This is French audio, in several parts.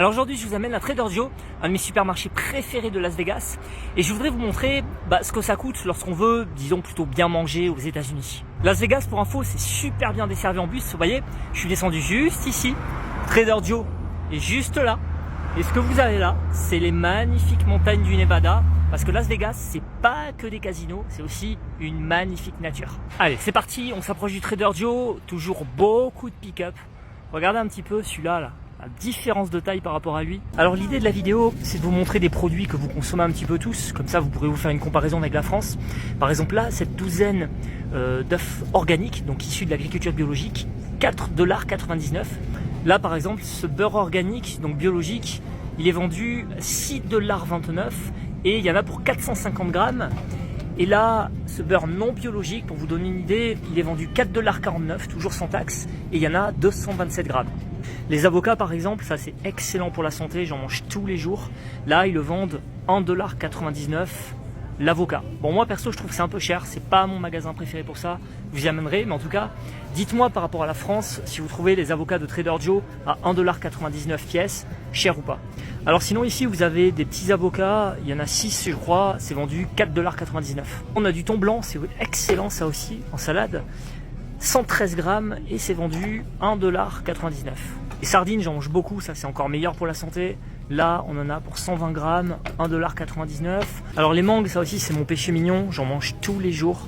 Alors aujourd'hui je vous amène à Trader Joe, un de mes supermarchés préférés de Las Vegas, et je voudrais vous montrer ce que ça coûte lorsqu'on veut, disons plutôt bien manger aux États-Unis. Las Vegas, pour info, c'est super bien desservi en bus. Vous voyez, je suis descendu juste ici, Trader Joe est juste là, et ce que vous avez là, c'est les magnifiques montagnes du Nevada, parce que Las Vegas, c'est pas que des casinos, c'est aussi une magnifique nature. Allez, c'est parti, on s'approche du Trader Joe, toujours beaucoup de pick-up. Regardez un petit peu celui-là, là. La différence de taille par rapport à lui. Alors l'idée de la vidéo, c'est de vous montrer des produits que vous consommez un petit peu tous, comme ça vous pourrez vous faire une comparaison avec la France. Par exemple là, cette douzaine d'œufs organiques, donc issus de l'agriculture biologique, 4,99 $. Là par exemple, ce beurre organique, donc biologique, il est vendu 6,29 $ et il y en a pour 450 grammes. Et là, ce beurre non biologique, pour vous donner une idée, il est vendu 4,49 $, toujours sans taxe, et il y en a 227 grammes. Les avocats par exemple, ça c'est excellent pour la santé, j'en mange tous les jours. Là, ils le vendent 1,99 $ l'avocat. Bon, moi perso, je trouve que c'est un peu cher, c'est pas mon magasin préféré pour ça, je vous y amènerai, mais en tout cas, dites-moi par rapport à la France, si vous trouvez les avocats de Trader Joe à 1,99 $ pièce, cher ou pas. Alors sinon ici vous avez des petits avocats, il y en a 6 je crois, c'est vendu 4,99 $. On a du thon blanc, c'est excellent ça aussi, en salade, 113 grammes et c'est vendu 1,99 $. Les sardines, j'en mange beaucoup, ça c'est encore meilleur pour la santé. Là, on en a pour 120 grammes, 1,99 $. Alors les mangues, ça aussi c'est mon péché mignon, j'en mange tous les jours.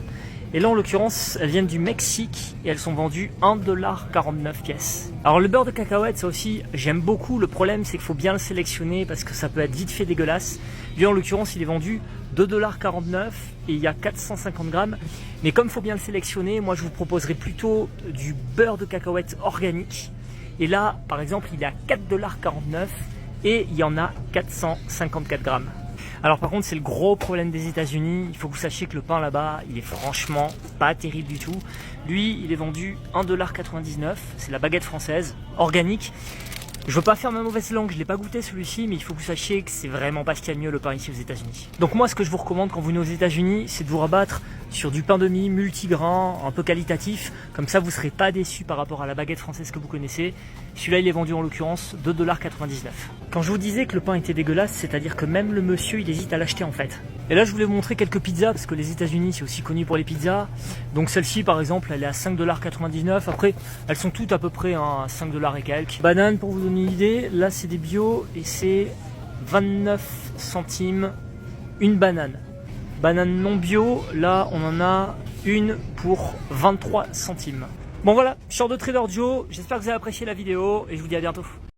Et là en l'occurrence, elles viennent du Mexique et elles sont vendues 1,49 $ pièce. Alors le beurre de cacahuète, ça aussi j'aime beaucoup. Le problème c'est qu'il faut bien le sélectionner parce que ça peut être vite fait dégueulasse. Lui en l'occurrence il est vendu 2,49 $ et il y a 450 grammes. Mais comme il faut bien le sélectionner, moi je vous proposerai plutôt du beurre de cacahuète organique. Et là par exemple il est à 4,49 $ et il y en a 454 grammes. Alors par contre c'est le gros problème des États-Unis, il faut que vous sachiez que le pain là-bas il est franchement pas terrible du tout. Lui il est vendu 1,99 $, c'est la baguette française, organique. Je veux pas faire ma mauvaise langue, je l'ai pas goûté celui-ci, mais il faut que vous sachiez que c'est vraiment pas ce qu'il y a de mieux le pain ici aux États-Unis. Donc moi ce que je vous recommande quand vous venez aux États-Unis, c'est de vous rabattre sur du pain de mie multigrain, un peu qualitatif, comme ça vous serez pas déçus par rapport à la baguette française que vous connaissez. Celui-là il est vendu en l'occurrence 2,99 $. Quand je vous disais que le pain était dégueulasse, c'est-à-dire que même le monsieur il hésite à l'acheter en fait. Et là je voulais vous montrer quelques pizzas, parce que les États-Unis c'est aussi connu pour les pizzas. Donc celle-ci par exemple elle est à 5,99 $, après elles sont toutes à peu près à 5 $ et quelques. Banane, pour vous donner une idée, là c'est des bio et c'est 29 centimes une banane. Banane non bio, là on en a une pour 23 centimes. Bon voilà, je sors de Trader Joe, j'espère que vous avez apprécié la vidéo et je vous dis à bientôt.